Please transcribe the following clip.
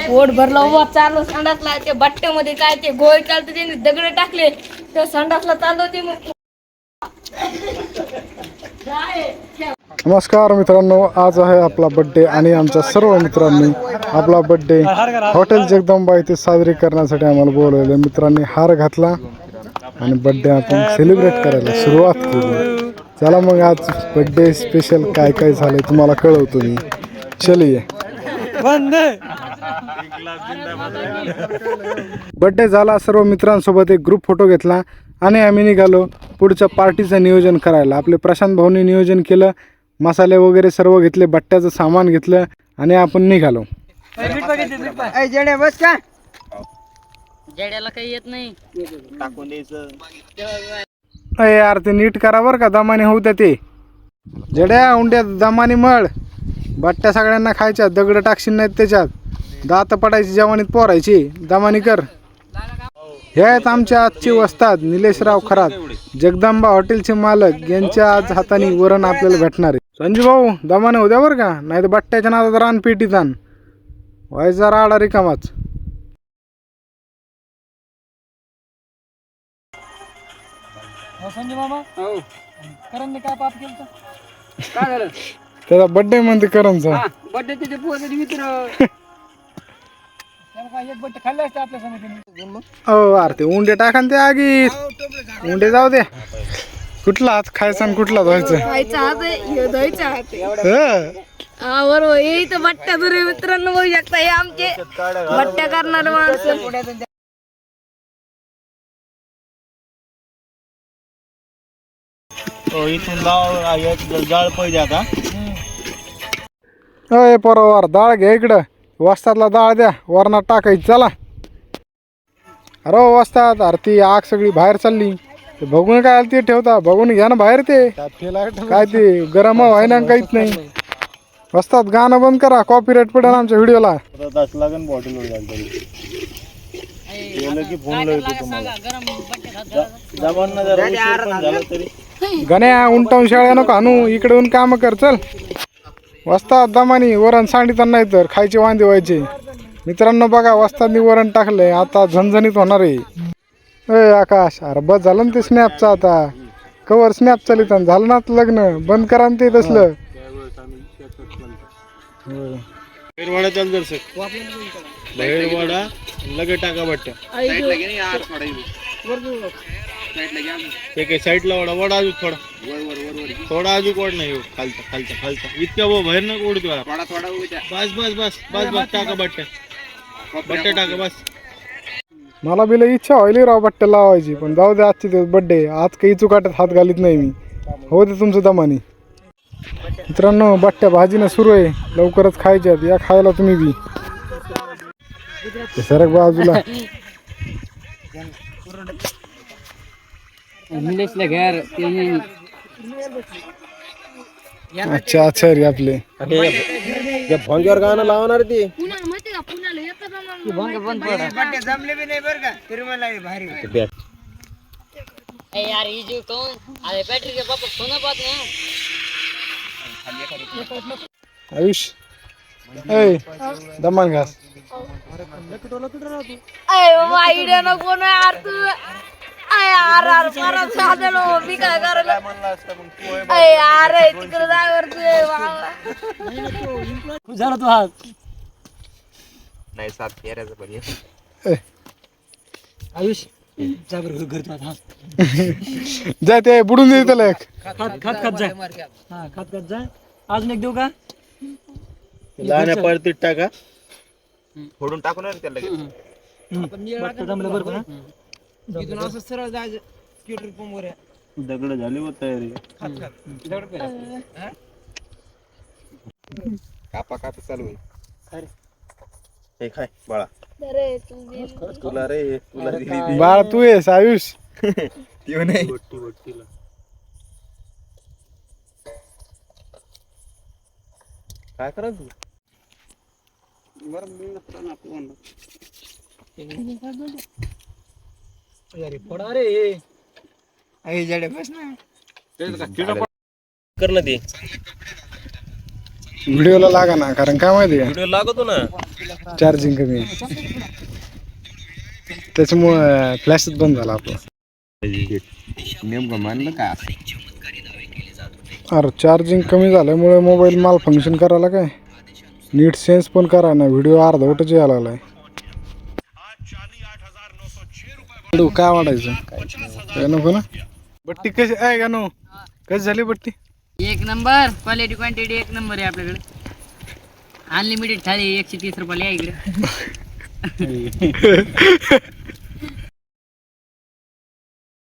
पोट भरलं उभा चाललो संडासला. ते बट्ट्यामध्ये काय ते गोळ चालते त्यांनी दगड टाकले तर संडासला चाललो ते मग. नमस्कार मित्रांनो, आज आहे आपला बड्डे आणि आमच्या सर्व मित्रांनी आपला बड्डे हॉटेल जगदंबा येथे साजरी करण्यासाठी आम्हाला बोलवले. मित्रांनी हार घातला आणि बड्डे आपण सेलिब्रेट करायला सुरुवात केली. चला मग आज बड्डे स्पेशल काय काय झालंय तुम्हाला कळवतो मी. चलिये. बड्डे झाला, सर्व मित्रांसोबत एक ग्रुप फोटो घेतला आणि आम्ही निघालो पुढच्या पार्टीचं नियोजन करायला. आपले प्रशांत भाऊनी नियोजन केलं, मसाले वगैरे सर्व घेतले, बट्ट्याचं सामान घेतलं आणि आपण निघालो. जेड्याला काही येत नाही टाकून द्यायचं. अरे यार ते नीट करा बरं का, दमाने होऊ द्या. ते जड्या उंड्या दमाने मळ, बट्ट्या सगळ्यांना खायच्या, दगड टाकशील नाहीत त्याच्यात, दात पडायची जवानीत पोरायची, दमानी कर. हे आहेत आमच्या आजचे वस्ताद निलेशराव खरात, जगदंबा हॉटेलचे मालक. यांच्या आज हाताने वरण आपल्याला भेटणार आहे. संजू भाऊ दमाने होऊ द्या बरं का, नाही तर बट्ट्याच्या नादात रान पेटीत आण व्हायचा राडा रिकामाच. संजय मामा करणने काय पाप केलं काय झालं? त्याचा बड्डे म्हणते करणचा. बड्डे त्याचे पोराचे मित्र त्याला काय एक बड्डे खाल्ले असते आपल्या समितीने. हो अरे ते उंडे टाका ना ते आगीत, उंडे जाऊ दे. कुठला हात खायचा आणि कुठला धुवायचं? खायचा हात आहे, धुवायचा हात आहे. हं. हा बरोबर. हे इथं बट्ट्या दुरे मित्रांनो बघू शकता, हे आमचे बट्ट्या करणारे माणसं. इथून लाव जाळ पाहिजे आता. अय पोरावर डाळ घ्या इकडं, वस्तादला डाळ द्या, वरणात टाकायची. चला. अरे वस्ताद, अरे ती आग सगळी बाहेर चालली. ते बघून काय आलं ते ठेवता, बघून घ्या ना बाहेर. ते काय ते गरम व्हाय ना काहीच नाही. वस्ताद गाणं बंद करा, कॉपीराईट पडेल आमच्या व्हिडिओला. तास लागेल बॉटल वर की फोन लावतो तुम्हाला. जमान ना जरा उशीर पण झाला तरी. गण्या उंटावून शाळा नको आणू, इकडे येऊन काम कर. चल वस्ताद दमानी वरण सांडिताना नाही तर खायचे वांदे व्हायचे. मित्रांनो बघा, वस्तादनी वरण टाकलंय, आता झणझणीत होणार आहे. अय आकाश, अरे बस झालं ना ते स्नॅपचं. आता कवर स्नॅप चालित झालं ना लग्न, बंद करा ना ते तसलं. बाहेरवाडा चाल जर सर, बाहेरवाडा लगे टाका बट्ट्या. साईडला वडा वडा अजून थोडा अजून वड नाही. खालचा खालचा खालचा इतक्या बाहेर न ओढतो. बस बस बस बस बस टाका बट्ट्या, बट्ट्या टाका बस. मला बिला इच्छा व्हायली राव बट्ट्या लावायची, पण जाऊ दे, आजची दिवस बड्डे, आज काही चुकाट्यात हात घालीत नाही मी. हो दे तुमचं दमानी. मित्रांनो बट्ट्या भाजीनं सुरू आहे, लवकरच खायच्यात, या खायला तुम्ही बी. सरक बाजूला. अच्छा अच्छा रे आपले भोंग्यावर गाणं लावणार ती. आयुष ऐ दमान घास. आयडिया नको ना यार तू. यार परत साधलो मी काय करायला. यार तिकडे जावर झाला तू हात नाही सात फेऱ्याचं पण आयुष जा बरं घर तुला हात जा ते बुडून दे त्याला एक. खात खात खात जा. हा खात खात जा. अजून एक देऊ का? लहान्या पडतीत टाका, फोडून टाकून त्याला जमलं बरं ना. सरळ जायचं पेट्रोल पंप वर. दगड झाली व तयारी. कापा कापा चालू आहे. हे खाय बाळा, तुला रे तुला दिली बाळ तू येस आयुष. ती नाही. काय करायचं फोडा रे. कर ना ते. व्हिडिओला लागा ना, कारण काय माहिती व्हिडिओ लागतो ना. का चार्जिंग कमी आहे त्याच्यामुळं फ्लॅशच बंद झाला आपला. नेमकं म्हणलं काय अरे चार्जिंग कमी झाल्यामुळे मोबाईल माल फंक्शन करायला काय नीट सेन्स पण करा ना. व्हिडिओ अर्धवटच यायला लागलाय. व्हिडिओ काय वाटायचं काय नको ना. बट्टी कशी आहे का नो, कशी झाली बट्टी? एक नंबर क्वालिटी क्वांटिटी एक नंबर आहे आपल्याकडे. अनलिमिटेड थाळी 130 रुपयाला आहे इकडे.